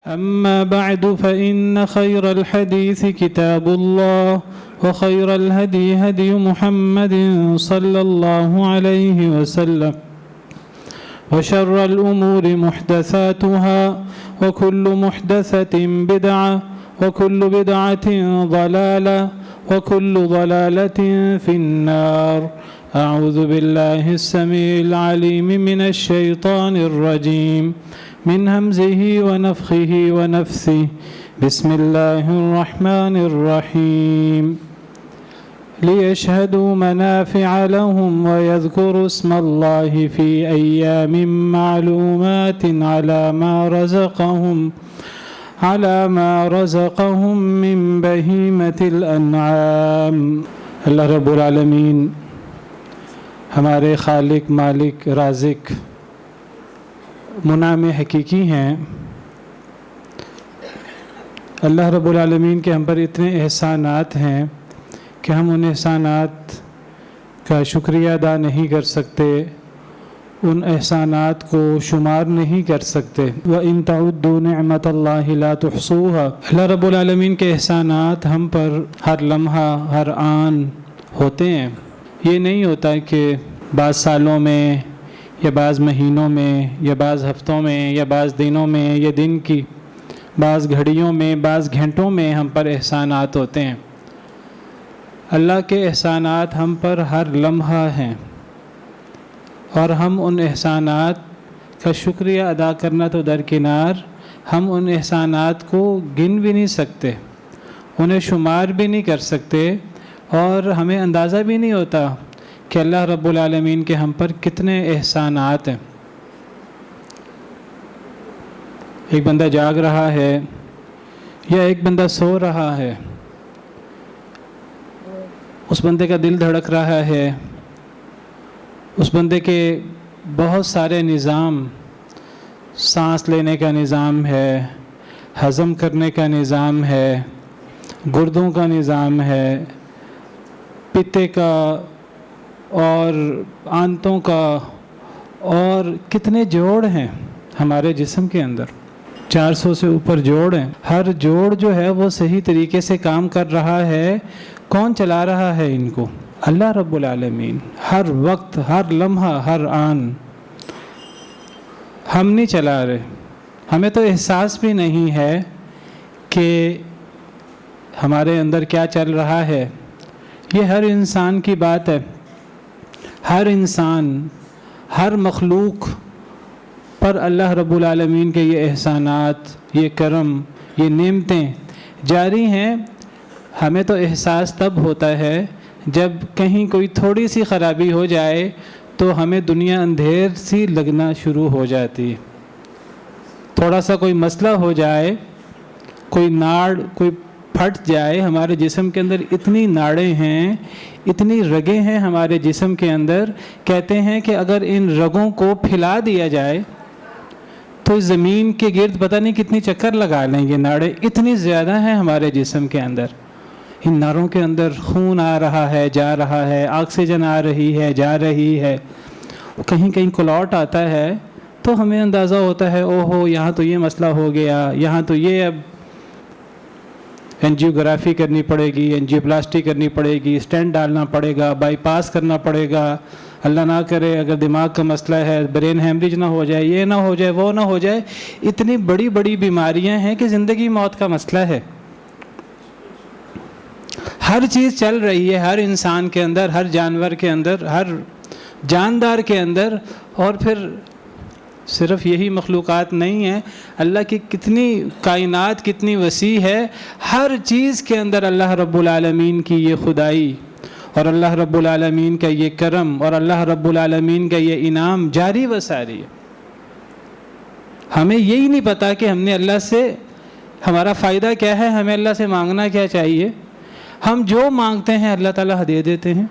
أما بعد فإن خير الحديث كتاب الله وخير الهدي هدي محمد صلى الله عليه وسلم وشر الأمور محدثاتها وكل محدثة بدعة وكل بدعة ضلالة وكل ضلالة في النار. أعوذ بالله السميع العليم من الشيطان الرجيم من همزه ونفخه ونفثه. بسم الله الرحمن الرحيم. ليشهدوا منافع لهم ويذكروا اسم الله في أيام معلومات على ما رزقهم من بهيمة الأنعام. اللہ رب العالمین ہمارے خالق، مالک، رازق، منعم حقیقی ہیں. اللہ رب العالمین کے ہم پر اتنے احسانات ہیں کہ ہم ان احسانات کا شکریہ ادا نہیں کر سکتے، ان احسانات کو شمار نہیں کر سکتے. وَإِن تَعُدُّوا نِعْمَةَ اللَّهِ لَا تُحْصُوهَا. اللہ رب العالمین کے احسانات ہم پر ہر لمحہ، ہر آن ہوتے ہیں. یہ نہیں ہوتا کہ بعض سالوں میں یا بعض مہینوں میں یا بعض ہفتوں میں یا بعض دنوں میں یا دن کی بعض گھڑیوں میں بعض گھنٹوں میں ہم پر احسانات ہوتے ہیں. اللہ کے احسانات ہم پر ہر لمحہ ہیں، اور ہم ان احسانات کا شکریہ ادا کرنا تو درکنار، ہم ان احسانات کو گن بھی نہیں سکتے، انہیں شمار بھی نہیں کر سکتے، اور ہمیں اندازہ بھی نہیں ہوتا کہ اللہ رب العالمین کے ہم پر کتنے احسانات ہیں. ایک بندہ جاگ رہا ہے یا ایک بندہ سو رہا ہے، اس بندے کا دل دھڑک رہا ہے، اس بندے کے بہت سارے نظام، سانس لینے کا نظام ہے، ہضم کرنے کا نظام ہے، گردوں کا نظام ہے، پتے کا اور آنتوں کا، اور کتنے جوڑ ہیں ہمارے جسم کے اندر. 400 سے اوپر جوڑ ہیں. ہر جوڑ جو ہے وہ صحیح طریقے سے کام کر رہا ہے. کون چلا رہا ہے ان کو؟ اللہ رب العالمین. ہر وقت، ہر لمحہ، ہر آن. ہم نہیں چلا رہے، ہمیں تو احساس بھی نہیں ہے کہ ہمارے اندر کیا چل رہا ہے. یہ ہر انسان کی بات ہے. ہر انسان، ہر مخلوق پر اللہ رب العالمین کے یہ احسانات، یہ کرم، یہ نعمتیں جاری ہیں. ہمیں تو احساس تب ہوتا ہے جب کہیں کوئی تھوڑی سی خرابی ہو جائے تو ہمیں دنیا اندھیر سی لگنا شروع ہو جاتی ہے. تھوڑا سا کوئی مسئلہ ہو جائے، کوئی ناڑ کوئی پھٹ جائے. ہمارے جسم کے اندر اتنی ناڑیں ہیں، اتنی رگیں ہیں ہمارے جسم کے اندر. کہتے ہیں کہ اگر ان رگوں کو پھیلا دیا جائے تو زمین کے گرد پتہ نہیں کتنی چکر لگا لیں گے. ناڑیں اتنی زیادہ ہیں ہمارے جسم کے اندر. ان ناروں کے اندر خون آ رہا ہے، جا رہا ہے، آکسیجن آ رہی ہے، جا رہی ہے. کہیں کہیں کلاٹ آتا ہے تو ہمیں اندازہ ہوتا ہے اوہو یہاں تو یہ مسئلہ ہو گیا، یہاں تو یہ اب اینجیوگرافی کرنی پڑے گی، اینجیوپلاسٹی کرنی پڑے گی، اسٹینٹ ڈالنا پڑے گا، بائی پاس کرنا پڑے گا. اللہ نہ کرے اگر دماغ کا مسئلہ ہے، برین ہیمریج نہ ہو جائے، یہ نہ ہو جائے، وہ نہ ہو جائے. اتنی بڑی بڑی بیماریاں ہیں کہ زندگی موت کا مسئلہ ہے. ہر چیز چل رہی ہے، ہر انسان کے اندر، ہر جانور کے اندر، ہر جاندار کے اندر. اور پھر صرف یہی مخلوقات نہیں ہیں، اللہ کی کتنی کائنات کتنی وسیع ہے. ہر چیز کے اندر اللہ رب العالمین کی یہ خدائی اور اللہ رب العالمین کا یہ کرم اور اللہ رب العالمین کا یہ انعام جاری و ساری ہے. ہمیں یہی نہیں پتا کہ ہم نے اللہ سے، ہمارا فائدہ کیا ہے، ہمیں اللہ سے مانگنا کیا چاہیے. ہم جو مانگتے ہیں اللہ تعالیٰ دے دیتے ہیں.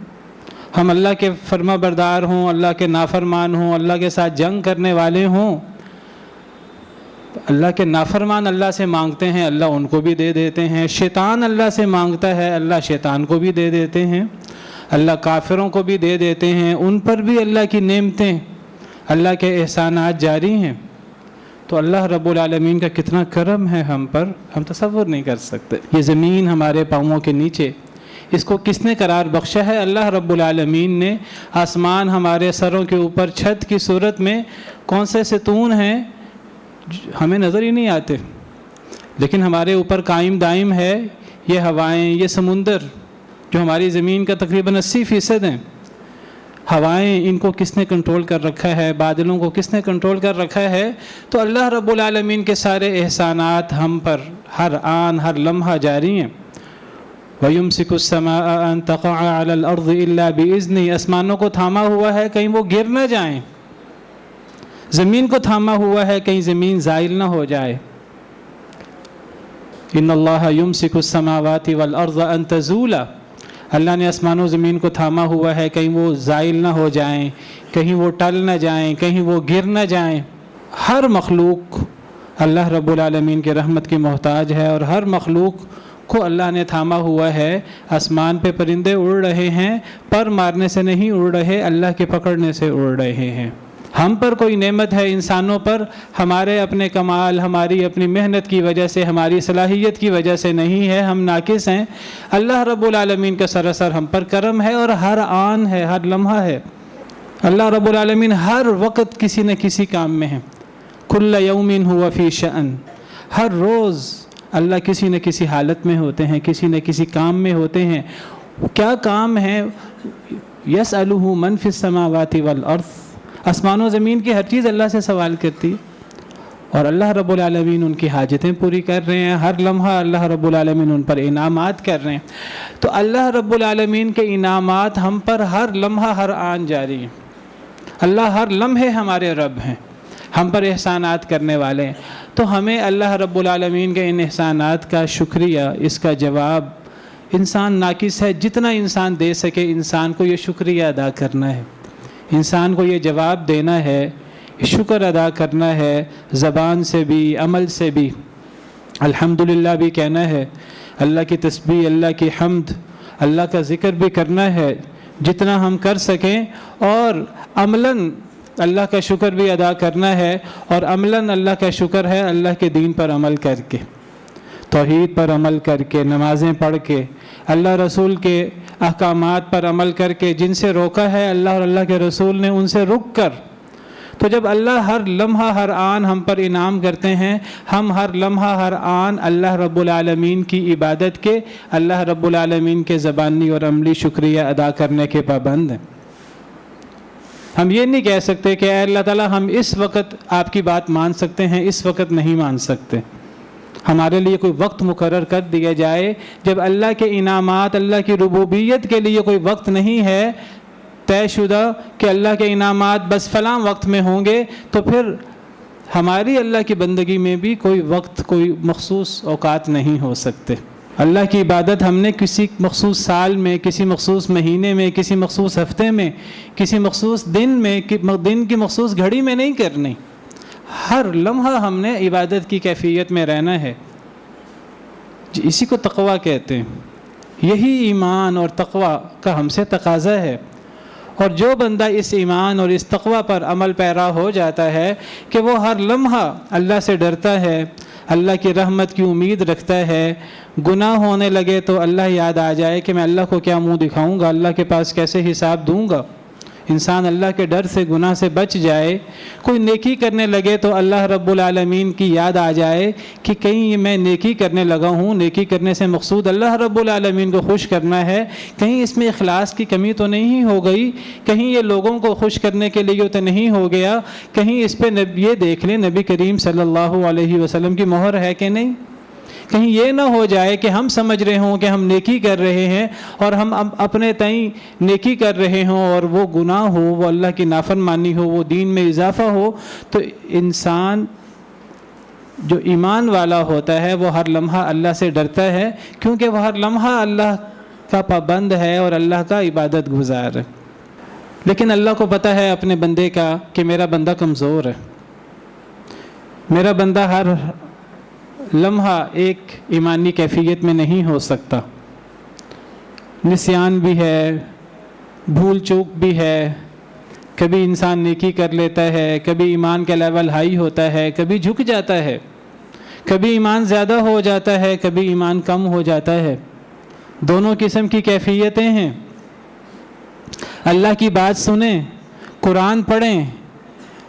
ہم اللہ کے فرما بردار ہوں، اللہ کے نافرمان ہوں، اللہ کے ساتھ جنگ کرنے والے ہوں، اللہ کے نافرمان اللہ سے مانگتے ہیں، اللہ ان کو بھی دے دیتے ہیں. شیطان اللہ سے مانگتا ہے، اللہ شیطان کو بھی دے دیتے ہیں. اللہ کافروں کو بھی دے دیتے ہیں، ان پر بھی اللہ کی نعمتیں، اللہ کے احسانات جاری ہیں. تو اللہ رب العالمین کا کتنا کرم ہے ہم پر، ہم تصور نہیں کر سکتے۔ یہ زمین ہمارے پاؤں کے نیچے، اس کو کس نے قرار بخشا ہے؟ اللہ رب العالمین نے۔ آسمان ہمارے سروں کے اوپر چھت کی صورت میں کون سے ستون ہیں ہمیں نظر ہی نہیں آتے، لیکن ہمارے اوپر قائم دائم ہے یہ ہوائیں، یہ سمندر جو ہماری زمین کا تقریباً 80% ہیں۔ ہوائیں، ان کو کس نے کنٹرول کر رکھا ہے؟ بادلوں کو کس نے کنٹرول کر رکھا ہے؟ تو اللہ رب العالمین کے سارے احسانات ہم پر ہر آن ہر لمحہ جاری ہیں۔ وَيُمْسِكُ السَّمَاءَ أَن تَقَعَ عَلَى الْأَرْضِ إِلَّا بِإِذْنِهِ، آسمانوں کو تھاما ہوا ہے کہیں وہ گر نہ جائیں، زمین کو تھاما ہوا ہے کہیں زمین زائل نہ ہو جائے۔ إِنَّ اللَّهَ يُمْسِكُ السَّمَاوَاتِ وَالْأَرْضَ أَن تَزُولَ، اللہ نے آسمان و زمین کو تھاما ہوا ہے کہیں وہ زائل نہ ہو جائیں، کہیں وہ ٹل نہ جائیں، کہیں وہ گر نہ جائیں۔ ہر مخلوق اللہ رب العالمین کی رحمت کی محتاج ہے، اور ہر مخلوق کو اللہ نے تھاما ہوا ہے۔ آسمان پہ پرندے اڑ رہے ہیں، پر مارنے سے نہیں اڑ رہے، اللہ کے پکڑنے سے اڑ رہے ہیں۔ ہم پر کوئی نعمت ہے انسانوں پر، ہمارے اپنے کمال، ہماری اپنی محنت کی وجہ سے، ہماری صلاحیت کی وجہ سے نہیں ہے، ہم ناقص ہیں۔ اللہ رب العالمین کا سراسر ہم پر کرم ہے، اور ہر آن ہے، ہر لمحہ ہے۔ اللہ رب العالمین ہر وقت کسی نہ کسی کام میں ہے۔ کل یوم ہوا فی شأن، ہر روز اللہ کسی نہ کسی حالت میں ہوتے ہیں، کسی نہ کسی کام میں ہوتے ہیں۔ کیا کام ہے؟ یسألہ من فی السماوات والارض، آسمان و زمین کی ہر چیز اللہ سے سوال کرتی، اور اللہ رب العالمین ان کی حاجتیں پوری کر رہے ہیں۔ ہر لمحہ اللہ رب العالمین ان پر انعامات کر رہے ہیں۔ تو اللہ رب العالمین کے انعامات ہم پر ہر لمحہ ہر آن جاری ہیں۔ اللہ ہر لمحے ہمارے رب ہیں، ہم پر احسانات کرنے والے ہیں۔ تو ہمیں اللہ رب العالمین کے ان احسانات کا شکریہ، اس کا جواب، انسان ناقص ہے، جتنا انسان دے سکے انسان کو یہ شکریہ ادا کرنا ہے، انسان کو یہ جواب دینا ہے، شکر ادا کرنا ہے، زبان سے بھی عمل سے بھی الحمدللہ بھی کہنا ہے، اللہ کی تسبیح، اللہ کی حمد، اللہ کا ذکر بھی کرنا ہے جتنا ہم کر سکیں، اور عملاً اللہ کا شکر بھی ادا کرنا ہے۔ اور عملاً اللہ کا شکر ہے اللہ کے دین پر عمل کر کے، توحید پر عمل کر کے، نمازیں پڑھ کے، اللہ رسول کے احکامات پر عمل کر کے، جن سے روکا ہے اللہ اور اللہ کے رسول نے ان سے رک کر۔ تو جب اللہ ہر لمحہ ہر آن ہم پر انعام کرتے ہیں، ہم ہر لمحہ ہر آن اللہ رب العالمین کی عبادت کے، اللہ رب العالمین کے زبانی اور عملی شکریہ ادا کرنے کے پابند ہیں۔ ہم یہ نہیں کہہ سکتے کہ اے اللہ تعالیٰ ہم اس وقت آپ کی بات مان سکتے ہیں، اس وقت نہیں مان سکتے۔ ہمارے لیے کوئی وقت مقرر کر دیا جائے۔ جب اللہ کے انعامات، اللہ کی ربوبیت کے لیے کوئی وقت نہیں ہے طے شدہ کہ اللہ کے انعامات بس فلاں وقت میں ہوں گے، تو پھر ہماری اللہ کی بندگی میں بھی کوئی وقت، کوئی مخصوص اوقات نہیں ہو سکتے۔ اللہ کی عبادت ہم نے کسی مخصوص سال میں، کسی مخصوص مہینے میں، کسی مخصوص ہفتے میں، کسی مخصوص دن میں، دن کی مخصوص گھڑی میں نہیں کرنی۔ ہر لمحہ ہم نے عبادت کی کیفیت میں رہنا ہے۔ اسی کو تقویٰ کہتے ہیں۔ یہی ایمان اور تقویٰ کا ہم سے تقاضا ہے۔ اور جو بندہ اس ایمان اور اس تقویٰ پر عمل پیرا ہو جاتا ہے کہ وہ ہر لمحہ اللہ سے ڈرتا ہے، اللہ کی رحمت کی امید رکھتا ہے، گناہ ہونے لگے تو اللہ یاد آ جائے کہ میں اللہ کو کیا منہ دکھاؤں گا، اللہ کے پاس کیسے حساب دوں گا، انسان اللہ کے ڈر سے، گناہ سے بچ جائے۔ کوئی نیکی کرنے لگے تو اللہ رب العالمین کی یاد آ جائے کہ کہیں میں نیکی کرنے لگا ہوں، نیکی کرنے سے مقصود اللہ رب العالمین کو خوش کرنا ہے، کہیں اس میں اخلاص کی کمی تو نہیں ہو گئی، کہیں یہ لوگوں کو خوش کرنے کے لیے تو نہیں ہو گیا، کہیں اس پہ یہ دیکھ لیں نبی کریم صلی اللہ علیہ وسلم کی مہر ہے کہ نہیں۔ کہیں یہ نہ ہو جائے کہ ہم سمجھ رہے ہوں کہ ہم نیکی کر رہے ہیں اور ہم اپنے تئیں نیکی کر رہے ہوں اور وہ گناہ ہو، وہ اللہ کی نافرمانی ہو، وہ دین میں اضافہ ہو۔ تو انسان جو ایمان والا ہوتا ہے وہ ہر لمحہ اللہ سے ڈرتا ہے، کیونکہ وہ ہر لمحہ اللہ کا پابند ہے اور اللہ کا عبادت گزار ہے۔ لیکن اللہ کو پتہ ہے اپنے بندے کا کہ میرا بندہ کمزور ہے، میرا بندہ ہر لمحہ ایک ایمانی کیفیت میں نہیں ہو سکتا، نسیان بھی ہے، بھول چوک بھی ہے، کبھی انسان نیکی کر لیتا ہے، کبھی ایمان کا لیول ہائی ہوتا ہے، کبھی جھک جاتا ہے، کبھی ایمان زیادہ ہو جاتا ہے، کبھی ایمان کم ہو جاتا ہے۔ دونوں قسم کی کیفیتیں ہیں۔ اللہ کی بات سنیں، قرآن پڑھیں،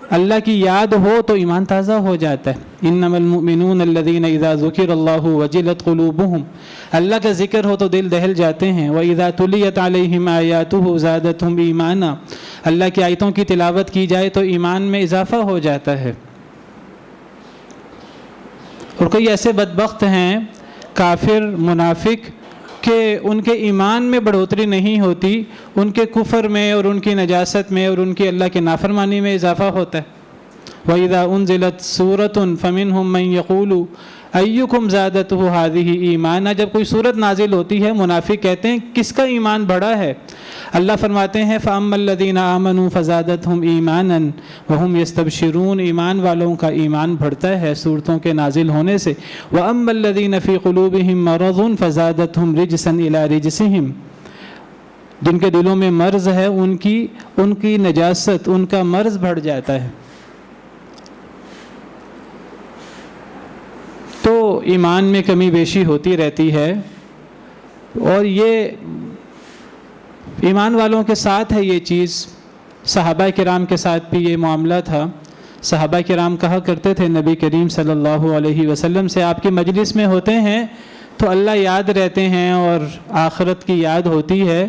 اللہ کی یاد ہو تو ایمان تازہ ہو جاتا ہے۔ انما المؤمنون الذین اذا ذکر اللہ وجلت قلوبہم، اللہ کا ذکر ہو تو دل دہل جاتے ہیں۔ وَإِذَا تُلِيَتْ عَلَيْهِمْ آیَاتُهُ زَادَتْهُمْ ایمانا، اللہ کی آیتوں کی تلاوت کی جائے تو ایمان میں اضافہ ہو جاتا ہے۔ اور کوئی ایسے بدبخت ہیں کافر منافق کہ ان کے ایمان میں بڑھوتری نہیں ہوتی، ان کے کفر میں اور ان کی نجاست میں اور ان کی اللہ کے نافرمانی میں اضافہ ہوتا ہے۔ وَإِذَا أُنزِلَتْ سُورَةٌ فَمِنْهُمْ مَنْ يَقُولُ أَيُّكُمْ زَادَتْهُ هَذِهِ ایمانا، جب کوئی صورت نازل ہوتی ہے منافق کہتے ہیں کس کا ایمان بڑھا ہے؟ اللہ فرماتے ہیں فَأَمَّا الَّذِينَ آمَنُوا فَزَادَتْهُمْ إِيمَانًا وَهُمْ يَسْتَبْشِرُونَ، ایمان والوں کا ایمان بڑھتا ہے صورتوں کے نازل ہونے سے۔ وَأَمَّا الَّذِينَ فِي قُلُوبِهِمْ مَرَضٌ فَزَادَتْهُمْ رِجْسًا إِلَى رِجْسِهِمْ، جن کے دلوں میں مرض ہے ان کی نجاست، ان کا مرض بڑھ جاتا ہے۔ تو ایمان میں کمی بیشی ہوتی رہتی ہے، اور یہ ایمان والوں کے ساتھ ہے یہ چیز۔ صحابہ کرام کے ساتھ بھی یہ معاملہ تھا۔ صحابہ کرام کہا کرتے تھے نبی کریم صلی اللہ علیہ وسلم سے، آپ کی مجلس میں ہوتے ہیں تو اللہ یاد رہتے ہیں اور آخرت کی یاد ہوتی ہے،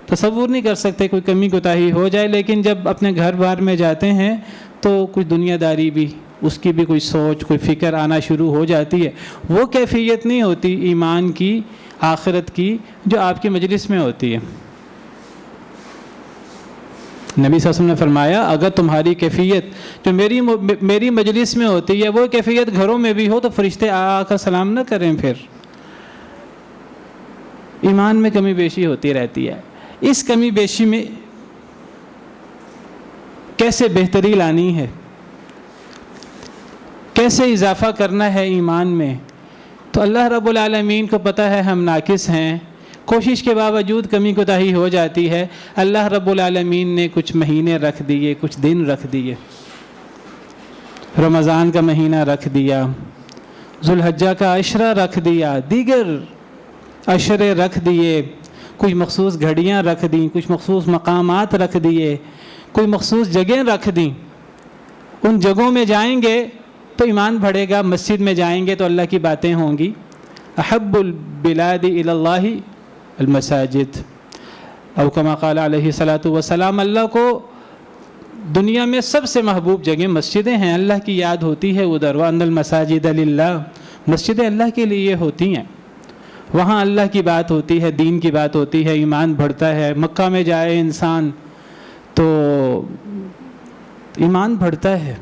تصور نہیں کر سکتے کوئی کمی کوتاہی ہو جائے، لیکن جب اپنے گھر بار میں جاتے ہیں تو کچھ دنیا داری بھی، اس کی بھی کوئی سوچ، کوئی فکر آنا شروع ہو جاتی ہے۔ وہ کیفیت نہیں ہوتی ایمان کی، آخرت کی، جو آپ کی مجلس میں ہوتی ہے۔ نبی صلی اللہ علیہ وسلم نے فرمایا اگر تمہاری کیفیت جو میری مجلس میں ہوتی ہے وہ کیفیت گھروں میں بھی ہو تو فرشتے آ کر سلام نہ کریں۔ پھر ایمان میں کمی بیشی ہوتی رہتی ہے۔ اس کمی بیشی میں کیسے بہتری لانی ہے، کیسے اضافہ کرنا ہے ایمان میں، تو اللہ رب العالمین کو پتہ ہے ہم ناقص ہیں، کوشش کے باوجود کمی کوتاہی ہو جاتی ہے۔ اللہ رب العالمین نے کچھ مہینے رکھ دیے، کچھ دن رکھ دیے، رمضان کا مہینہ رکھ دیا، ذوالحجہ کا عشرہ رکھ دیا، دیگر عشرے رکھ دیے، کچھ مخصوص گھڑیاں رکھ دیں، کچھ مخصوص مقامات رکھ دیے، کوئی مخصوص جگہیں رکھ دیں۔ ان جگہوں میں جائیں گے تو ایمان بڑھے گا، مسجد میں جائیں گے تو اللہ کی باتیں ہوں گی۔ احب البلاد الی اللہ المساجد، او کما قال علیہ الصلاۃ والسلام، اللہ کو دنیا میں سب سے محبوب جگہ مسجدیں ہیں، اللہ کی یاد ہوتی ہے ادھر۔ وان المساجد للہ، مسجدیں اللہ کے لیے ہوتی ہیں، وہاں اللہ کی بات ہوتی ہے، دین کی بات ہوتی ہے، ایمان بڑھتا ہے۔ مکہ میں جائے انسان تو ایمان بڑھتا ہے،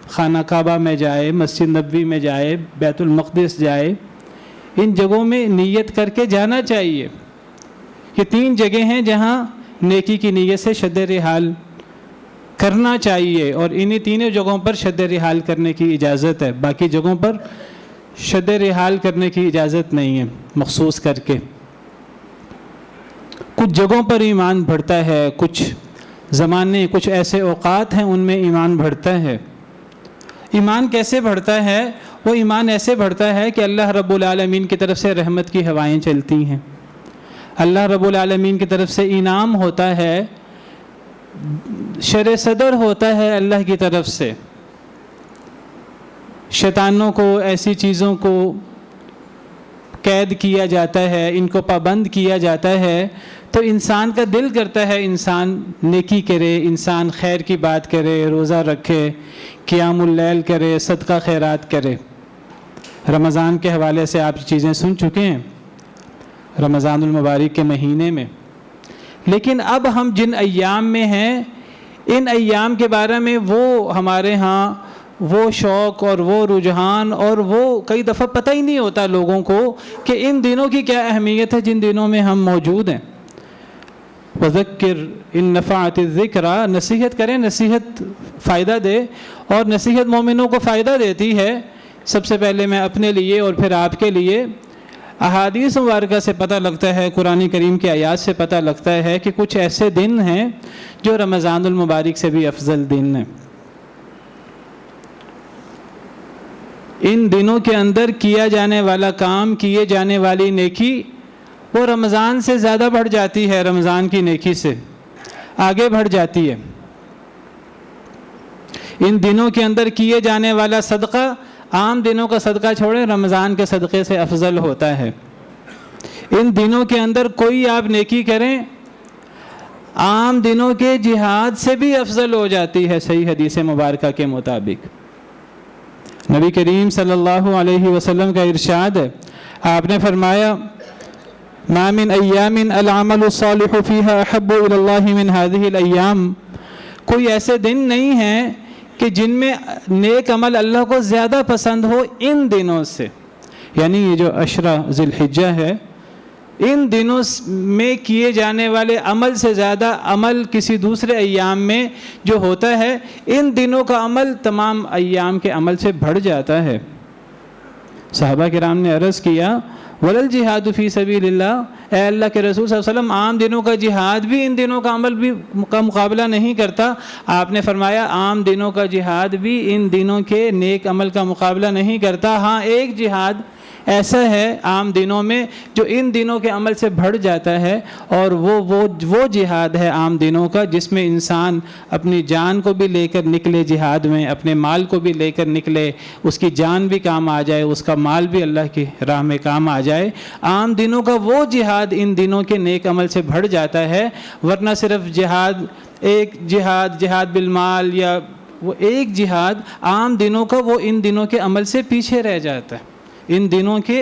خانہ کعبہ میں جائے، مسجد نبوی میں جائے، بیت المقدس جائے، ان جگہوں میں نیت کر کے جانا چاہیے۔ یہ 3 جگہیں ہیں جہاں نیکی کی نیت سے شد رحال کرنا چاہیے، اور انہی 3 جگہوں پر شد رحال کرنے کی اجازت ہے، باقی جگہوں پر شد رحال کرنے کی اجازت نہیں ہے مخصوص کر کے۔ کچھ جگہوں پر ایمان بڑھتا ہے، کچھ زمانے، کچھ ایسے اوقات ہیں ان میں ایمان بڑھتا ہے۔ ایمان کیسے بڑھتا ہے؟ وہ ایمان ایسے بڑھتا ہے کہ اللہ رب العالمین کی طرف سے رحمت کی ہوائیں چلتی ہیں، اللہ رب العالمین کی طرف سے انعام ہوتا ہے، شرح صدر ہوتا ہے اللہ کی طرف سے، شیطانوں کو، ایسی چیزوں کو قید کیا جاتا ہے، ان کو پابند کیا جاتا ہے، تو انسان کا دل کرتا ہے انسان نیکی کرے، انسان خیر کی بات کرے، روزہ رکھے، قیام اللیل کرے، صدقہ خیرات کرے۔ رمضان کے حوالے سے آپ چیزیں سن چکے ہیں، رمضان المبارک کے مہینے میں۔ لیکن اب ہم جن ایام میں ہیں، ان ایام کے بارے میں وہ ہمارے ہاں وہ شوق اور وہ رجحان اور وہ کئی دفعہ پتہ ہی نہیں ہوتا لوگوں کو کہ ان دنوں کی کیا اہمیت ہے جن دنوں میں ہم موجود ہیں۔ وذکر ان نفعت الذکرى، نصیحت کریں، نصیحت فائدہ دے، اور نصیحت مومنوں کو فائدہ دیتی ہے۔ سب سے پہلے میں اپنے لیے اور پھر آپ کے لیے احادیث مبارکہ سے پتہ لگتا ہے، قرآن کریم کی آیات سے پتہ لگتا ہے کہ کچھ ایسے دن ہیں جو رمضان المبارک سے بھی افضل دن ہیں۔ ان دنوں کے اندر کیا جانے والا کام، کیے جانے والی نیکی وہ رمضان سے زیادہ بڑھ جاتی ہے، رمضان کی نیکی سے آگے بڑھ جاتی ہے۔ ان دنوں کے اندر کیے جانے والا صدقہ عام دنوں کا صدقہ چھوڑیں، رمضان کے صدقے سے افضل ہوتا ہے۔ ان دنوں کے اندر کوئی آپ نیکی کریں عام دنوں کے جہاد سے بھی افضل ہو جاتی ہے، صحیح حدیث مبارکہ کے مطابق۔ نبی کریم صلی اللہ علیہ وسلم کا ارشاد ہے، آپ نے فرمایا ما من ایام العمل الصالح فیہا احب الی اللہ من هذه الایام، کوئی ایسے دن نہیں ہیں کہ جن میں نیک عمل اللہ کو زیادہ پسند ہو ان دنوں سے، یعنی یہ جو عشرہ ذی الحجہ ہے، ان دنوں میں کیے جانے والے عمل سے زیادہ عمل کسی دوسرے ایام میں جو ہوتا ہے، ان دنوں کا عمل تمام ایام کے عمل سے بڑھ جاتا ہے۔ صحابہ کرام نے عرض کیا وَلَا الْجِهَادُ فِي سَبِيلِ اللَّهِ، اے اللہ کے رسول صلی اللہ علیہ وسلم، عام دنوں کا جہاد بھی ان دنوں کا عمل بھی کا مقابلہ نہیں کرتا۔ آپ نے فرمایا عام دنوں کا جہاد بھی ان دنوں کے نیک عمل کا مقابلہ نہیں کرتا، ہاں ایک جہاد ایسا ہے عام دنوں میں جو ان دنوں کے عمل سے بڑھ جاتا ہے، اور وہ جہاد ہے عام دنوں کا جس میں انسان اپنی جان کو بھی لے کر نکلے جہاد میں، اپنے مال کو بھی لے کر نکلے، اس کی جان بھی کام آ جائے، اس کا مال بھی اللہ کی راہ میں کام آ جائے۔ عام دنوں کا وہ جہاد ان دنوں کے نیک عمل سے بڑھ جاتا ہے، ورنہ صرف جہاد بالمال یا وہ ایک جہاد عام دنوں کا وہ ان دنوں کے عمل سے پیچھے رہ جاتا ہے۔ ان دنوں کے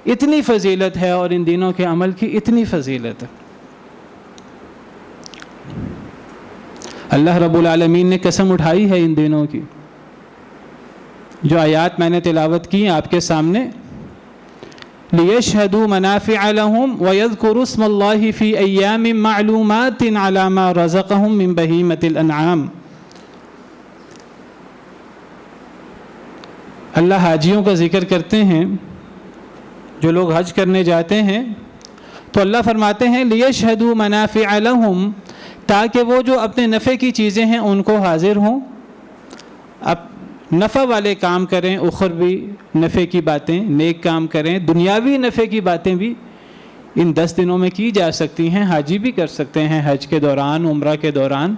اتنی فضیلت ہے اور ان دنوں کے عمل کی اتنی فضیلت ہے۔ اللہ رب العالمین نے قسم اٹھائی ہے ان دنوں کی، جو آیات میں نے تلاوت کی آپ کے سامنے، لِيَشْهَدُوا مَنَافِعَ لَهُمْ وَيَذْكُرُوا اسْمَ اللَّهِ فِي أَيَّامٍ مَّعْلُومَاتٍ عَلَىٰ مَا رَزَقَهُم مِّن بَهِيمَةِ الْأَنْعَامِ۔ اللہ حاجیوں کا ذکر کرتے ہیں، جو لوگ حج کرنے جاتے ہیں تو اللہ فرماتے ہیں لِيَشْهَدُوا مَنَافِعَ لَهُمْ، تاکہ وہ جو اپنے نفع کی چیزیں ہیں ان کو حاضر ہوں، اب نفع والے کام کریں، اخروی نفع کی باتیں، نیک کام کریں، دنیاوی نفع کی باتیں بھی ان 10 دنوں میں کی جا سکتی ہیں۔ حاجی بھی کر سکتے ہیں حج کے دوران، عمرہ کے دوران،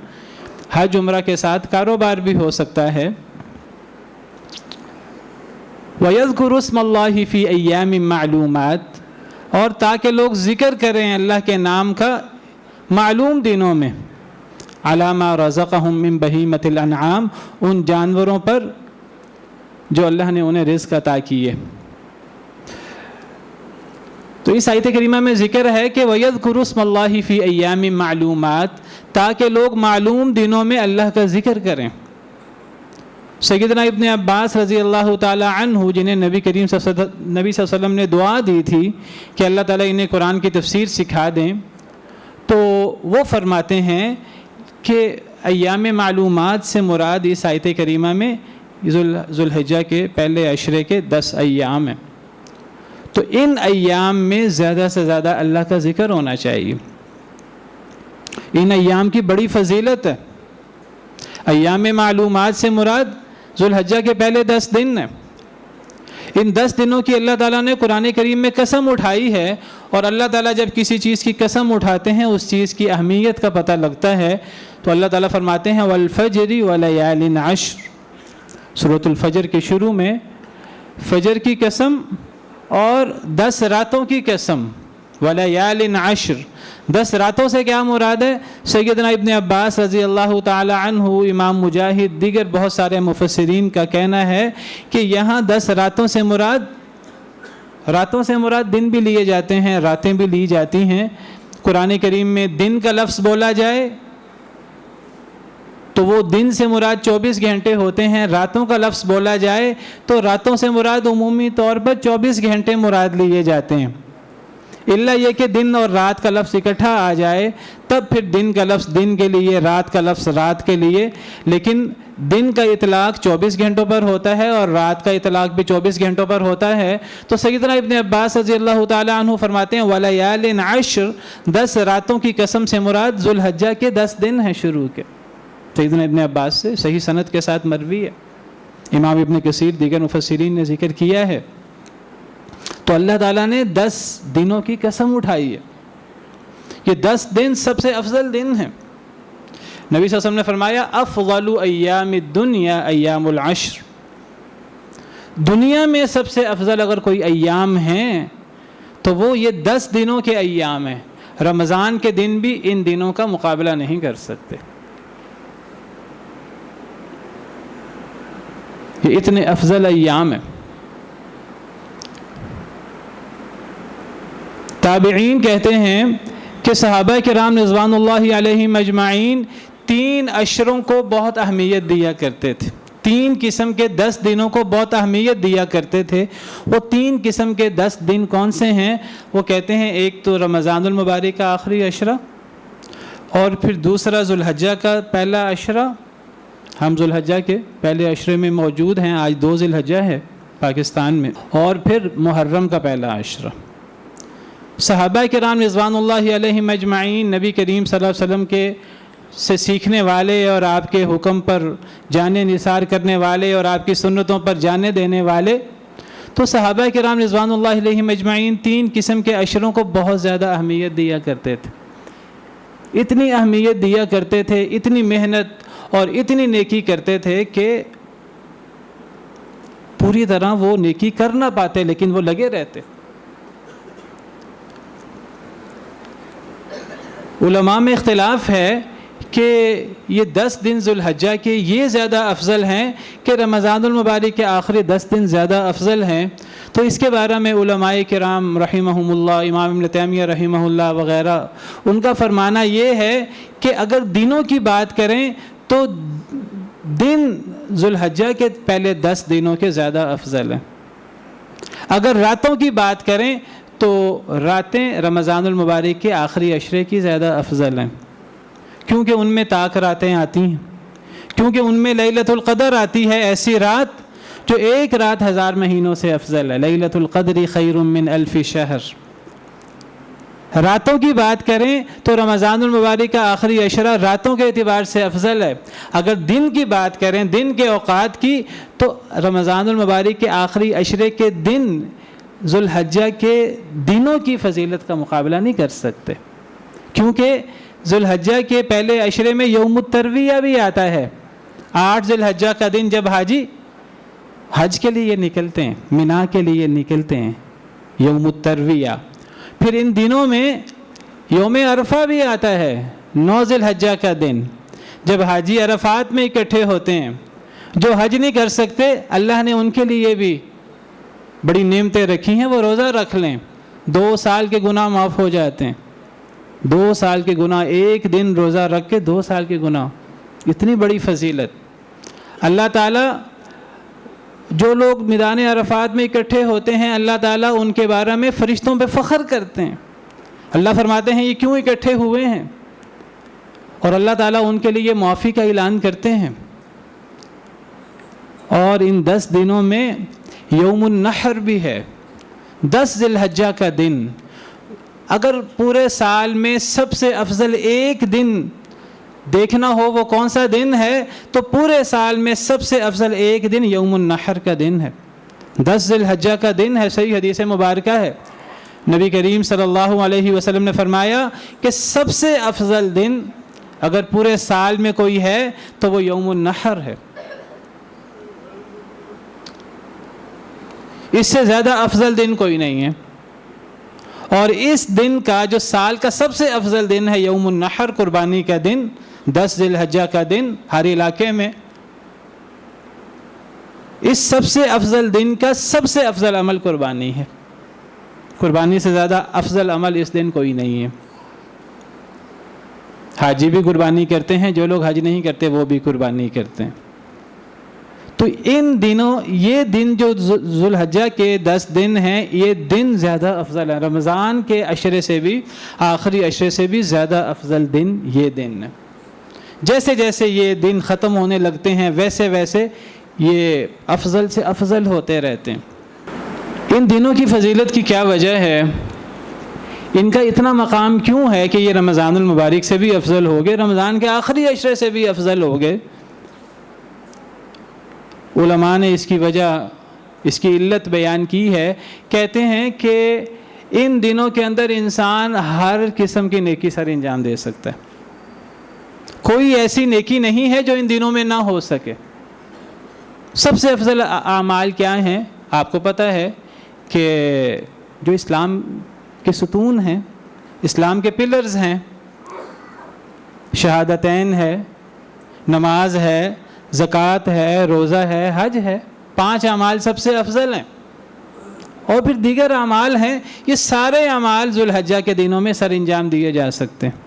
حج عمرہ کے ساتھ کاروبار بھی ہو سکتا ہے۔ وَيَذْكُرُوا اسْمَ اللَّهِ فِي أَيَّامٍ مَّعْلُومَاتٍ، اور تاکہ لوگ ذکر کریں اللہ کے نام کا معلوم دنوں میں، عَلَىٰ مَا رَزَقَهُم مِّن بَهِيمَةِ الْأَنْعَامِ، ان جانوروں پر جو اللہ نے انہیں رزق عطا کیے۔ تو اس آیت کریمہ میں ذکر ہے کہ وَيَذْكُرُوا اسْمَ اللَّهِ فِي أَيَّامٍ مَّعْلُومَاتٍ، تاکہ لوگ معلوم دنوں میں اللہ کا ذکر کریں۔ سیدنا ابن عباس رضی اللہ تعالی عنہ، جنہیں نبی کریم صلی اللہ علیہ وسلم نے دعا دی تھی کہ اللہ تعالیٰ انہیں قرآن کی تفسیر سکھا دیں، تو وہ فرماتے ہیں کہ ایام معلومات سے مراد اس آیت کریمہ میں ذوالحجہ کے پہلے عشرے کے 10 ایام ہیں۔ تو ان ایام میں زیادہ سے زیادہ اللہ کا ذکر ہونا چاہیے۔ ان ایام کی بڑی فضیلت ہے۔ ایام معلومات سے مراد ذوالحجہ کے پہلے 10 دن ہیں۔ ان 10 دنوں کی اللہ تعالیٰ نے قرآن کریم میں قسم اٹھائی ہے، اور اللہ تعالیٰ جب کسی چیز کی قسم اٹھاتے ہیں اس چیز کی اہمیت کا پتہ لگتا ہے۔ تو اللہ تعالیٰ فرماتے ہیں وَالْفَجْرِ وَلَيَالٍ عَشْرٍ، سورۃ الفجر کے شروع میں فجر کی قسم اور 10 راتوں کی قسم، وَلَيَالٍ عَشْرٍ، 10 راتوں سے کیا مراد ہے؟ سیدنا ابن عباس رضی اللہ تعالی عنہ، امام مجاہد، دیگر بہت سارے مفسرین کا کہنا ہے کہ یہاں 10 راتوں سے مراد دن بھی لیے جاتے ہیں، راتیں بھی لی جاتی ہیں۔ قرآن کریم میں دن کا لفظ بولا جائے تو وہ دن سے مراد 24 گھنٹے ہوتے ہیں، راتوں کا لفظ بولا جائے تو راتوں سے مراد عمومی طور پر 24 گھنٹے مراد لیے جاتے ہیں۔ الا یہ کہ دن اور رات کا لفظ اکٹھا آ جائے تب پھر دن کا لفظ دن کے لیے، رات کا لفظ رات کے لیے، لیکن دن کا اطلاق 24 گھنٹوں پر ہوتا ہے اور رات کا اطلاق بھی 24 گھنٹوں پر ہوتا ہے۔ تو سیدنا ابن عباس رضی اللہ تعالیٰ عنہ فرماتے ہیں وَلَيَالٍ عَشْرٍ، 10 راتوں کی قسم سے مراد ذو الحجہ کے 10 دن ہیں شروع کے۔ سیدنا ابن عباس سے صحیح سند کے ساتھ مروی ہے، امام ابن کثیر دیگر مفسرین نے ذکر کیا ہے۔ تو اللہ تعالیٰ نے 10 دنوں کی قسم اٹھائی ہے، یہ 10 دن سب سے افضل دن ہیں۔ نبی صلی اللہ علیہ وسلم نے فرمایا افضل ایام الدنیا ایام العشر، دنیا میں سب سے افضل اگر کوئی ایام ہیں تو وہ یہ 10 دنوں کے ایام ہیں۔ رمضان کے دن بھی ان دنوں کا مقابلہ نہیں کر سکتے، یہ اتنے افضل ایام ہیں۔ تابعین کہتے ہیں کہ صحابہ کرام رضوان اللہ علیہم اجمعین 3 اشروں کو بہت اہمیت دیا کرتے تھے، 3 قسم کے 10 دنوں کو بہت اہمیت دیا کرتے تھے۔ وہ 3 قسم کے 10 دن کون سے ہیں؟ وہ کہتے ہیں ایک تو رمضان المبارک کا آخری عشرہ، اور پھر دوسرا ذوالحجہ کا پہلا عشرہ، ہم ذوالحجہ کے پہلے عشرے میں موجود ہیں، آج 2 ذوالحجہ ہے پاکستان میں، اور پھر محرم کا پہلا عشرہ۔ صحابہ کرام رضوان اللہ علیہم اجمعین نبی کریم صلی اللہ علیہ وسلم کے سے سیکھنے والے اور آپ کے حکم پر جانے نثار کرنے والے اور آپ کی سنتوں پر جانے دینے والے، تو صحابہ کرام رضوان اللہ علیہم اجمعین 3 قسم کے عشروں کو بہت زیادہ اہمیت دیا کرتے تھے، اتنی اہمیت دیا کرتے تھے، اتنی محنت اور اتنی نیکی کرتے تھے کہ پوری طرح وہ نیکی کر نہ پاتے لیکن وہ لگے رہتے۔ علماء میں اختلاف ہے کہ یہ 10 دن ذوالحجہ کے یہ زیادہ افضل ہیں کہ رمضان المبارک کے آخری 10 دن زیادہ افضل ہیں۔ تو اس کے بارے میں علماء کرام رحمہم اللہ، امام ابن تیمیہ رحمہ اللہ وغیرہ، ان کا فرمانا یہ ہے کہ اگر دنوں کی بات کریں تو دن ذوالحجہ کے پہلے 10 دنوں کے زیادہ افضل ہیں۔ اگر راتوں کی بات کریں تو راتیں رمضان المبارک کے آخری عشرے کی زیادہ افضل ہیں، کیونکہ ان میں طاق راتیں آتی ہیں، کیونکہ ان میں لیلۃ القدر آتی ہے، ایسی رات جو ایک رات 1000 مہینوں سے افضل ہے۔ لیلۃ القدر خیر من 1000 شہر۔ راتوں کی بات کریں تو رمضان المبارک کا آخری عشرہ راتوں کے اعتبار سے افضل ہے۔ اگر دن کی بات کریں، دن کے اوقات کی، تو رمضان المبارک کے آخری عشرے کے دن ذوالحجہ کے دنوں کی فضیلت کا مقابلہ نہیں کر سکتے، کیونکہ ذوالحجہ کے پہلے عشرے میں یوم الترویہ بھی آتا ہے۔ 8 ذوالحجہ کا دن جب حاجی حج کے لیے نکلتے ہیں، مینا کے لیے نکلتے ہیں، یوم الترویہ۔ پھر ان دنوں میں یوم عرفہ بھی آتا ہے، 9 ذوالحجہ کا دن، جب حاجی عرفات میں اکٹھے ہوتے ہیں۔ جو حج نہیں کر سکتے، اللہ نے ان کے لیے بھی بڑی نعمتیں رکھی ہیں، وہ روزہ رکھ لیں، 2 سال کے گناہ معاف ہو جاتے ہیں۔ 2 سال کے گناہ، ایک دن روزہ رکھ کے 2 سال کے گناہ، اتنی بڑی فضیلت۔ اللہ تعالیٰ جو لوگ میدان عرفات میں اکٹھے ہوتے ہیں، اللہ تعالیٰ ان کے بارے میں فرشتوں پہ فخر کرتے ہیں۔ اللہ فرماتے ہیں یہ کیوں اکٹھے ہوئے ہیں، اور اللہ تعالیٰ ان کے لیے معافی کا اعلان کرتے ہیں۔ اور ان 10 دنوں میں یوم النحر بھی ہے، 10 ذوالحجہ کا دن۔ اگر پورے سال میں سب سے افضل ایک دن دیکھنا ہو وہ کون سا دن ہے، تو پورے سال میں سب سے افضل ایک دن یوم النحر کا دن ہے، 10 ذوالحجہ کا دن ہے۔ صحیح حدیث مبارکہ ہے، نبی کریم صلی اللہ علیہ وسلم نے فرمایا کہ سب سے افضل دن اگر پورے سال میں کوئی ہے تو وہ یوم النحر ہے، اس سے زیادہ افضل دن کوئی نہیں ہے۔ اور اس دن کا جو سال کا سب سے افضل دن ہے یوم النحر، قربانی کا دن، 10 ذوالحجہ کا دن، ہر علاقے میں اس سب سے افضل دن کا سب سے افضل عمل قربانی ہے۔ قربانی سے زیادہ افضل عمل اس دن کوئی نہیں ہے۔ حاجی بھی قربانی کرتے ہیں، جو لوگ حج نہیں کرتے وہ بھی قربانی کرتے ہیں۔ تو ان دنوں یہ دن جو ذوالحجہ کے 10 دن ہیں یہ دن زیادہ افضل ہے. رمضان کے عشرے سے بھی آخری عشرے سے بھی زیادہ افضل دن یہ دن ہے. جیسے جیسے یہ دن ختم ہونے لگتے ہیں ویسے ویسے یہ افضل سے افضل ہوتے رہتے ہیں. ان دنوں کی فضیلت کی کیا وجہ ہے؟ ان کا اتنا مقام کیوں ہے کہ یہ رمضان المبارک سے بھی افضل ہو گئے, رمضان کے آخری عشرے سے بھی افضل ہو گئے؟ علماء نے اس کی وجہ, اس کی علت بیان کی ہے. کہتے ہیں کہ ان دنوں کے اندر انسان ہر قسم کی نیکی سر انجام دے سکتا ہے. کوئی ایسی نیکی نہیں ہے جو ان دنوں میں نہ ہو سکے. سب سے افضل اعمال کیا ہیں؟ آپ کو پتہ ہے کہ جو اسلام کے ستون ہیں, اسلام کے پلرز ہیں, شہادتین ہے, نماز ہے, زکوٰۃ ہے, روزہ ہے, حج ہے. 5 اعمال سب سے افضل ہیں. اور پھر دیگر اعمال ہیں. یہ سارے اعمال ذوالحجہ کے دنوں میں سر انجام دیے جا سکتے ہیں.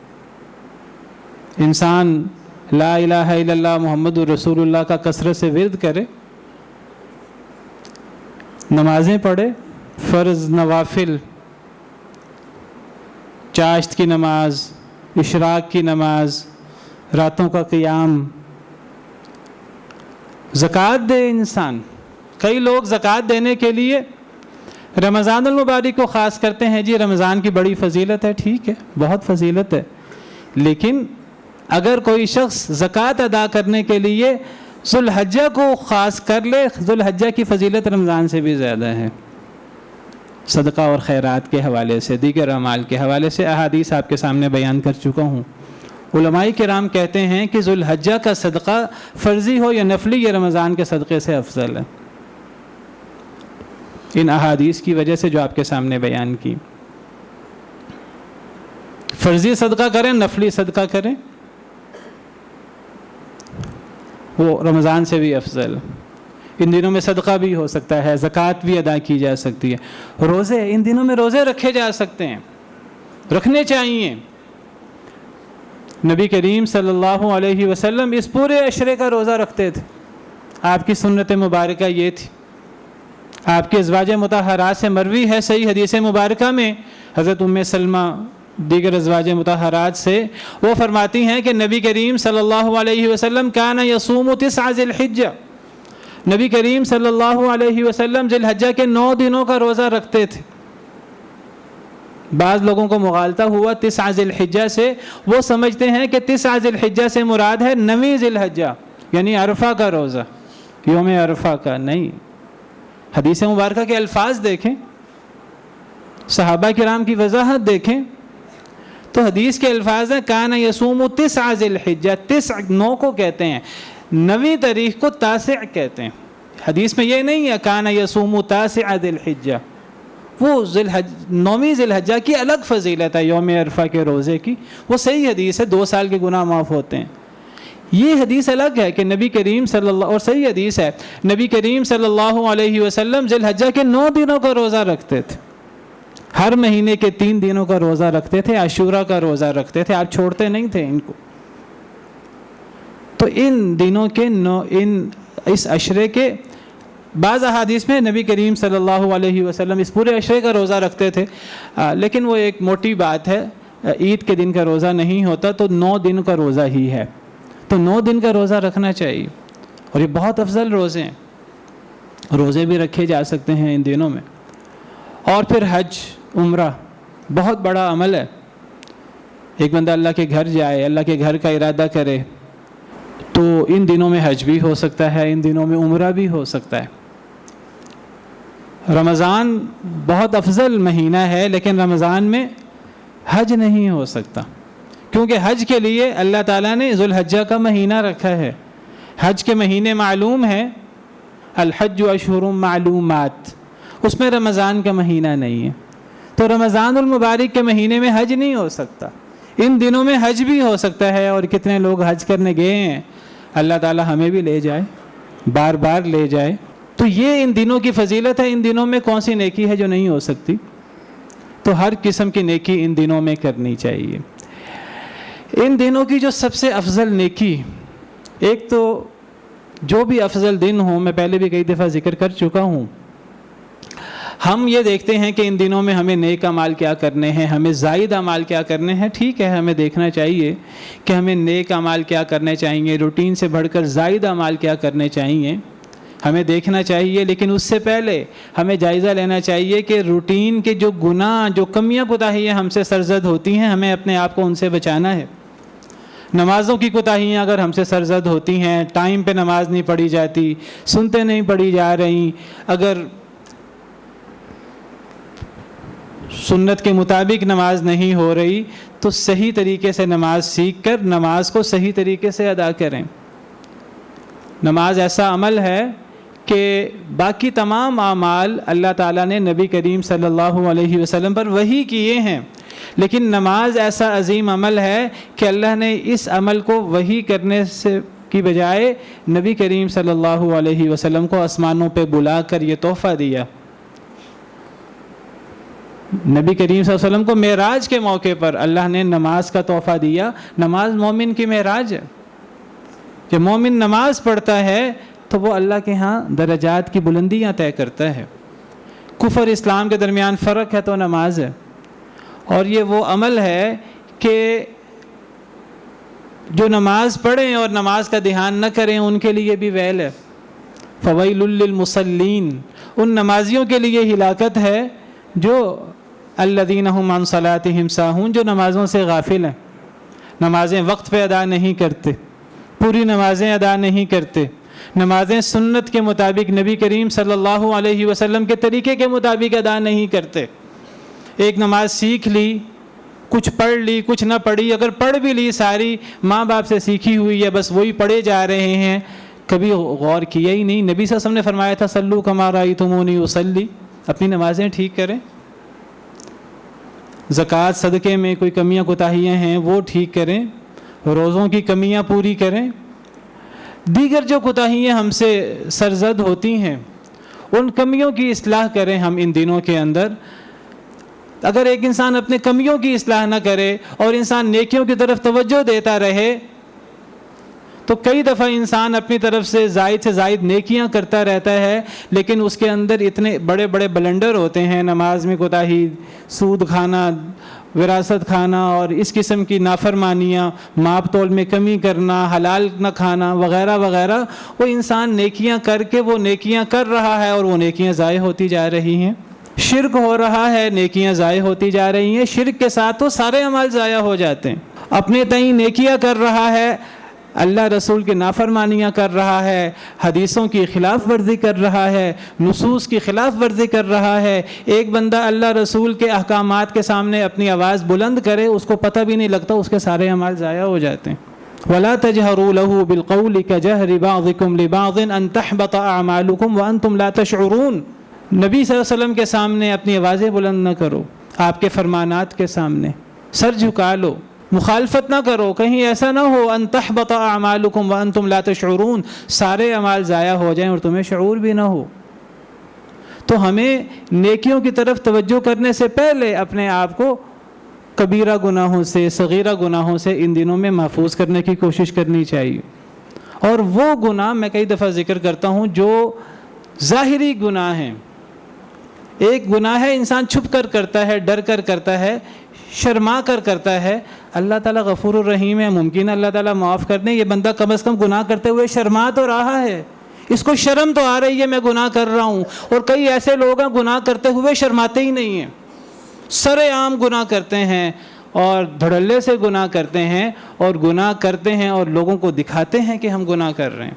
انسان لا الہ الا اللہ محمد رسول اللہ کا کثرت سے ورد کرے, نمازیں پڑھے, فرض نوافل, چاشت کی نماز, اشراق کی نماز, راتوں کا قیام, زکوٰۃ دے انسان. کئی لوگ زکوٰۃ دینے کے لیے رمضان المبارک کو خاص کرتے ہیں. جی رمضان کی بڑی فضیلت ہے, ٹھیک ہے, بہت فضیلت ہے, لیکن اگر کوئی شخص زکوٰۃ ادا کرنے کے لیے ذوالحجہ کو خاص کر لے, ذوالحجہ کی فضیلت رمضان سے بھی زیادہ ہے. صدقہ اور خیرات کے حوالے سے, دیگر اعمال کے حوالے سے احادیث آپ کے سامنے بیان کر چکا ہوں. علماء کرام کہتے ہیں کہ ذوالحجہ کا صدقہ فرضی ہو یا نفلی, یہ رمضان کے صدقے سے افضل ہے. ان احادیث کی وجہ سے جو آپ کے سامنے بیان کی. فرضی صدقہ کریں, نفلی صدقہ کریں, وہ رمضان سے بھی افضل. ان دنوں میں صدقہ بھی ہو سکتا ہے, زکوٰۃ بھی ادا کی جا سکتی ہے. روزے, ان دنوں میں روزے رکھے جا سکتے ہیں, رکھنے چاہیے. نبی کریم صلی اللہ علیہ وسلم اس پورے عشرے کا روزہ رکھتے تھے. آپ کی سنت مبارکہ یہ تھی. آپ کے ازواج مطہرات سے مروی ہے صحیح حدیث مبارکہ میں, حضرت ام سلمہ دیگر ازواج مطہرات سے, وہ فرماتی ہیں کہ نبی کریم صلی اللہ علیہ وسلم کان یصوم 9 ذی الحجہ, نبی کریم صلی اللہ علیہ وسلم ذی الحجہ کے 9 دنوں کا روزہ رکھتے تھے. بعض لوگوں کو مغالطہ ہوا 9 ذی الحجہ سے, وہ سمجھتے ہیں کہ 9 ذی الحجہ سے مراد ہے 9 ذی الحجہ یعنی عرفہ کا روزہ, یوم عرفہ کا. نہیں, حدیث مبارکہ کے الفاظ دیکھیں, صحابہ کرام کی وضاحت دیکھیں تو حدیث کے الفاظ ہیں کان یصوم 9 ذی الحجہ. 9 کو کہتے ہیں, 9ویں تاریخ کو تاسع کہتے ہیں. حدیث میں یہ نہیں ہے کان یصوم 9 ذی الحجہ, وہ 9ویں ذی الحجہ کی الگ فضیلت ہے یوم عرفہ کے روزے کی, وہ صحیح حدیث ہے, 2 سال کے گناہ معاف ہوتے ہیں. یہ حدیث الگ ہے کہ نبی کریم صلی اللہ, اور صحیح حدیث ہے, نبی کریم صلی اللہ علیہ وسلم ذی الحجہ کے 9 دنوں کا روزہ رکھتے تھے. ہر مہینے کے 3 دنوں کا روزہ رکھتے تھے, عاشورہ کا روزہ رکھتے تھے, آپ چھوڑتے نہیں تھے ان کو. تو ان دنوں کے اس عشرے کے بعض احادیث میں نبی کریم صلی اللہ علیہ وسلم اس پورے عشرے کا روزہ رکھتے تھے, لیکن وہ ایک موٹی بات ہے, عید کے دن کا روزہ نہیں ہوتا, تو 9 دن کا روزہ ہی ہے. تو 9 دن کا روزہ رکھنا چاہیے, اور یہ بہت افضل روزے ہیں. روزے بھی رکھے جا سکتے ہیں ان دنوں میں. اور پھر حج عمرہ بہت بڑا عمل ہے. ایک بندہ اللہ کے گھر جائے, اللہ کے گھر کا ارادہ کرے, تو ان دنوں میں حج بھی ہو سکتا ہے, ان دنوں میں عمرہ بھی ہو سکتا ہے. رمضان بہت افضل مہینہ ہے, لیکن رمضان میں حج نہیں ہو سکتا, کیونکہ حج کے لیے اللہ تعالیٰ نے ذوالحجہ کا مہینہ رکھا ہے. حج کے مہینے معلوم ہیں, الحج اشہر معلومات, اس میں رمضان کا مہینہ نہیں ہے. تو رمضان المبارک کے مہینے میں حج نہیں ہو سکتا, ان دنوں میں حج بھی ہو سکتا ہے. اور کتنے لوگ حج کرنے گئے ہیں, اللہ تعالیٰ ہمیں بھی لے جائے, بار بار لے جائے. تو یہ ان دنوں کی فضیلت ہے. ان دنوں میں کون سی نیکی ہے جو نہیں ہو سکتی؟ تو ہر قسم کی نیکی ان دنوں میں کرنی چاہیے. ان دنوں کی جو سب سے افضل نیکی, ایک تو جو بھی افضل دن ہو، میں پہلے بھی کئی دفعہ ذکر کر چکا ہوں، ہم یہ دیکھتے ہیں کہ ان دنوں میں ہمیں نیک اعمال کیا کرنے ہیں، ہمیں زائد اعمال کیا کرنے ہیں. ٹھیک ہے، ہمیں دیکھنا چاہیے کہ ہمیں نیک اعمال کیا کرنے چاہیے، روٹین سے بڑھ کر زائد اعمال کیا کرنے چاہیے، ہمیں دیکھنا چاہیے. لیکن اس سے پہلے ہمیں جائزہ لینا چاہیے کہ روٹین کے جو گناہ، جو کمیاں کوتاہیاں ہم سے سرزد ہوتی ہیں، ہمیں اپنے آپ کو ان سے بچانا ہے. نمازوں کی کوتاہیاں اگر ہم سے سرزد ہوتی ہیں، ٹائم پہ نماز نہیں پڑھی جاتی، سنتے نہیں پڑھی جا رہی، اگر سنت کے مطابق نماز نہیں ہو رہی، تو صحیح طریقے سے نماز سیکھ کر نماز کو صحیح طریقے سے ادا کریں. نماز ایسا عمل ہے کہ باقی تمام اعمال اللہ تعالیٰ نے نبی کریم صلی اللہ علیہ وسلم پر وحی کیے ہیں، لیکن نماز ایسا عظیم عمل ہے کہ اللہ نے اس عمل کو وحی کرنے سے کی بجائے نبی کریم صلی اللہ علیہ وسلم کو آسمانوں پہ بلا کر یہ تحفہ دیا. نبی کریم صلی اللہ علیہ وسلم کو معراج کے موقع پر اللہ نے نماز کا تحفہ دیا. نماز مومن کی معراج ہے. جب مومن نماز پڑھتا ہے تو وہ اللہ کے ہاں درجات کی بلندیاں طے کرتا ہے. کفر اسلام کے درمیان فرق ہے تو نماز ہے. اور یہ وہ عمل ہے کہ جو نماز پڑھیں اور نماز کا دھیان نہ کریں ان کے لیے بھی ویل ہے. فویل للمصلین، ان نمازیوں کے لیے ہلاکت ہے جو الذین هم عن صلاتهم ساہون، جو نمازوں سے غافل ہیں، نمازیں وقت پہ ادا نہیں کرتے، پوری نمازیں ادا نہیں کرتے، نمازیں سنت کے مطابق نبی کریم صلی اللہ علیہ وسلم کے طریقے کے مطابق ادا نہیں کرتے. ایک نماز سیکھ لی، کچھ پڑھ لی، کچھ نہ پڑھی، اگر پڑھ بھی لی ساری ماں باپ سے سیکھی ہوئی ہے، بس وہی پڑھے جا رہے ہیں، کبھی غور کیا ہی نہیں. نبی صلی اللہ علیہ وسلم نے فرمایا تھا صلو کما رأیتمونی اصلی، اپنی نمازیں ٹھیک کریں. زکوٰۃ صدقے میں کوئی کمیاں کوتاہیاں ہیں وہ ٹھیک کریں، روزوں کی کمیاں پوری کریں. دیگر جو کوتاہیاں ہم سے سرزد ہوتی ہیں ان کمیوں کی اصلاح کریں ہم ان دنوں کے اندر. اگر ایک انسان اپنے کمیوں کی اصلاح نہ کرے اور انسان نیکیوں کی طرف توجہ دیتا رہے تو کئی دفعہ انسان اپنی طرف سے زائد نیکیاں کرتا رہتا ہے، لیکن اس کے اندر اتنے بڑے بڑے بلنڈر ہوتے ہیں، نماز میں کوتاہی، سود کھانا، وراثت کھانا اور اس قسم کی نافرمانیاں، ماپ تول میں کمی کرنا، حلال نہ کھانا وغیرہ وغیرہ. وہ انسان نیکیاں کر کے وہ نیکیاں کر رہا ہے اور وہ نیکیاں ضائع ہوتی جا رہی ہیں. شرک ہو رہا ہے، نیکیاں ضائع ہوتی جا رہی ہیں. شرک کے ساتھ تو سارے اعمال ضائع ہو جاتے ہیں. اپنے تئیں نیکیاں کر رہا ہے، اللہ رسول کی نافرمانیاں کر رہا ہے، حدیثوں کی خلاف ورزی کر رہا ہے، نصوص کی خلاف ورزی کر رہا ہے. ایک بندہ اللہ رسول کے احکامات کے سامنے اپنی آواز بلند کرے، اس کو پتہ بھی نہیں لگتا، اس کے سارے اعمال ضائع ہو جاتے ہیں. وَلَا تَجْهَرُوا لَهُ بِالْقَوْلِ كَجَهْرِ بَعْضِكُمْ لِبَعْضٍ أَن تَحْبَطَ أَعْمَالُكُمْ وَأَنْتُمْ لَا تَشْعُرُونَ. نبی صلی اللہ علیہ وسلم کے سامنے اپنی آوازیں بلند نہ کرو، آپ کے فرمانات کے سامنے سر جھکا لو، مخالفت نہ کرو. کہیں ایسا نہ ہو ان تحبط اعمالکم وانتم لا تشعرون، سارے اعمال ضائع ہو جائیں اور تمہیں شعور بھی نہ ہو. تو ہمیں نیکیوں کی طرف توجہ کرنے سے پہلے اپنے آپ کو کبیرہ گناہوں سے، صغیرہ گناہوں سے ان دنوں میں محفوظ کرنے کی کوشش کرنی چاہیے. اور وہ گناہ میں کئی دفعہ ذکر کرتا ہوں جو ظاہری گناہ ہیں. ایک گناہ ہے انسان چھپ کر کرتا ہے، ڈر کر کرتا ہے، شرما کر کرتا ہے. اللہ تعالیٰ غفور الرحیم ہے، ممکن ہے اللہ تعالیٰ معاف کر دیں. یہ بندہ کم از کم گناہ کرتے ہوئے شرما تو رہا ہے، اس کو شرم تو آ رہی ہے میں گناہ کر رہا ہوں. اور کئی ایسے لوگ ہیں گناہ کرتے ہوئے شرماتے ہی نہیں ہیں، سرے عام گناہ کرتے ہیں اور دھڑلے سے گناہ کرتے ہیں، اور گناہ کرتے ہیں اور لوگوں کو دکھاتے ہیں کہ ہم گناہ کر رہے ہیں.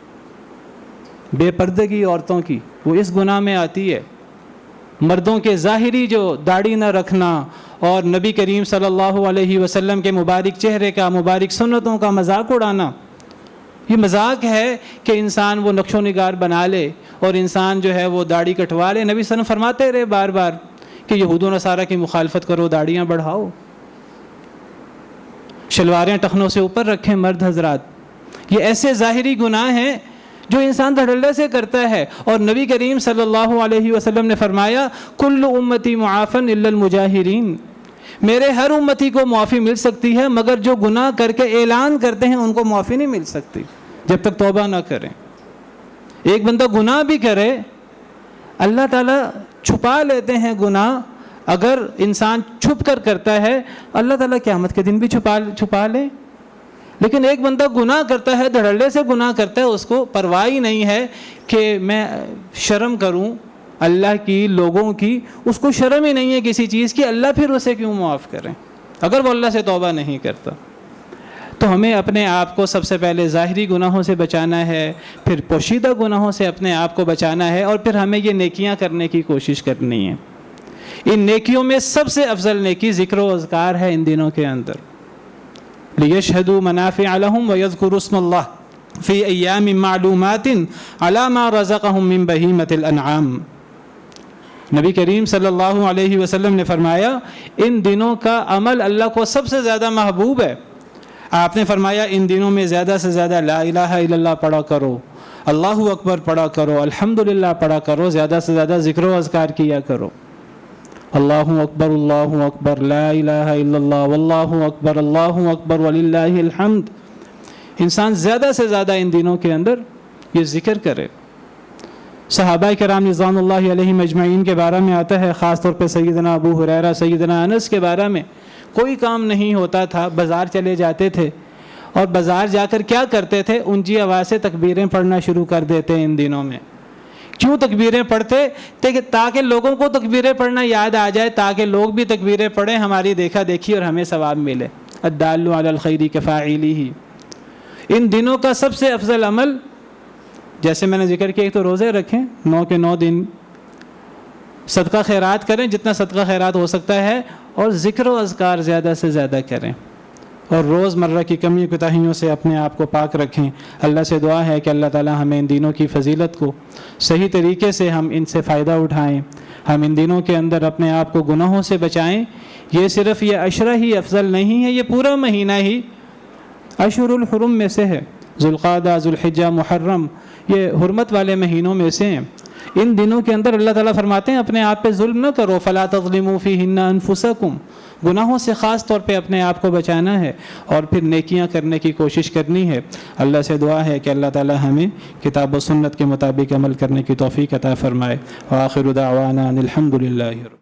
بے پردگی عورتوں کی وہ اس گناہ میں آتی ہے. مردوں کے ظاہری جو داڑھی نہ رکھنا اور نبی کریم صلی اللہ علیہ وسلم کے مبارک چہرے کا، مبارک سنتوں کا مذاق اڑانا، یہ مذاق ہے کہ انسان وہ نقش و نگار بنا لے اور انسان جو ہے وہ داڑھی کٹوا لے. نبی صلی اللہ علیہ وسلم فرماتے رہے بار بار کہ یہود و نصارہ کی مخالفت کرو، داڑھیاں بڑھاؤ، شلواریں ٹخنوں سے اوپر رکھیں مرد حضرات. یہ ایسے ظاہری گناہ ہیں جو انسان دھڑلے سے کرتا ہے. اور نبی کریم صلی اللہ علیہ وسلم نے فرمایا کل امتی معافن الا المجاہرین، میرے ہر امتی کو معافی مل سکتی ہے مگر جو گناہ کر کے اعلان کرتے ہیں ان کو معافی نہیں مل سکتی جب تک توبہ نہ کریں. ایک بندہ گناہ بھی کرے اللہ تعالیٰ چھپا لیتے ہیں گناہ. اگر انسان چھپ کر کرتا ہے اللہ تعالیٰ قیامت کے دن بھی چھپا لے. لیکن ایک بندہ گناہ کرتا ہے, دھڑلے سے گناہ کرتا ہے, اس کو پرواہ ہی نہیں ہے کہ میں شرم کروں اللہ کی, لوگوں کی, اس کو شرم ہی نہیں ہے کسی چیز کی, اللہ پھر اسے کیوں معاف کریں اگر وہ اللہ سے توبہ نہیں کرتا. تو ہمیں اپنے آپ کو سب سے پہلے ظاہری گناہوں سے بچانا ہے, پھر پوشیدہ گناہوں سے اپنے آپ کو بچانا ہے, اور پھر ہمیں یہ نیکیاں کرنے کی کوشش کرنی ہے. ان نیکیوں میں سب سے افضل نیکی ذکر و اذکار ہے ان دنوں کے اندر. لِيَشْهَدُوا مَنَافِعَ لَهُمْ وَيَذْكُرُوا اسْمَ اللَّهِ فِي أَيَّامٍ مَّعْلُومَاتٍ عَلَىٰ مَا رَزَقَهُم مِّن بَهِيمَةِ الْأَنْعَامِ. نبی کریم صلی اللہ علیہ وسلم نے فرمایا ان دنوں کا عمل اللہ کو سب سے زیادہ محبوب ہے. آپ نے فرمایا ان دنوں میں زیادہ سے زیادہ لا الہ الا اللہ پڑھا کرو, اللہ اکبر پڑھا کرو, الحمدللہ پڑھا کرو, زیادہ سے زیادہ ذکر و اذکار کیا کرو. اللہ اکبر لا الہ الا اللہ واللہ اکبر وللہ الحمد. انسان زیادہ سے زیادہ ان دنوں کے اندر یہ ذکر کرے. صحابہ کرام رضوان اللہ علیہم اجمعین کے بارے میں آتا ہے, خاص طور پہ سیدنا ابو ہریرہ, سیدنا انس کے بارے میں, کوئی کام نہیں ہوتا تھا, بازار چلے جاتے تھے اور بازار جا کر کیا کرتے تھے, اونچی آواز سے تکبیریں پڑھنا شروع کر دیتے ان دنوں میں. کیوں تکبیریں پڑھتے؟ تاکہ لوگوں کو تکبیریں پڑھنا یاد آ جائے, تاکہ لوگ بھی تکبیریں پڑھیں, ہماری دیکھا دیکھی اور ہمیں ثواب ملے. الدال علی الخیر کفاعلہ. ان دنوں کا سب سے افضل عمل, جیسے میں نے ذکر کیا, ایک تو روزے رکھیں 9 کے 9 دن, صدقہ خیرات کریں جتنا صدقہ خیرات ہو سکتا ہے, اور ذکر و اذکار زیادہ سے زیادہ کریں, اور روز مرہ کی کمی کوتاہیوں سے اپنے آپ کو پاک رکھیں. اللہ سے دعا ہے کہ اللہ تعالی ہمیں ان دنوں کی فضیلت کو صحیح طریقے سے ہم ان سے فائدہ اٹھائیں, ہم ان دنوں کے اندر اپنے آپ کو گناہوں سے بچائیں. یہ صرف یہ عشرہ ہی افضل نہیں ہے, یہ پورا مہینہ ہی اشہر الحرم میں سے ہے. ذوالقعدہ, ذوالحجہ, محرم یہ حرمت والے مہینوں میں سے ہیں. ان دنوں کے اندر اللہ تعالیٰ فرماتے ہیں اپنے آپ پہ ظلم نہ کرو, فلا تظلموا فیہن انفسکم. گناہوں سے خاص طور پہ اپنے آپ کو بچانا ہے اور پھر نیکیاں کرنے کی کوشش کرنی ہے. اللہ سے دعا ہے کہ اللہ تعالیٰ ہمیں کتاب و سنت کے مطابق عمل کرنے کی توفیق عطا فرمائے. وآخر دعوانا ان الحمد للہ.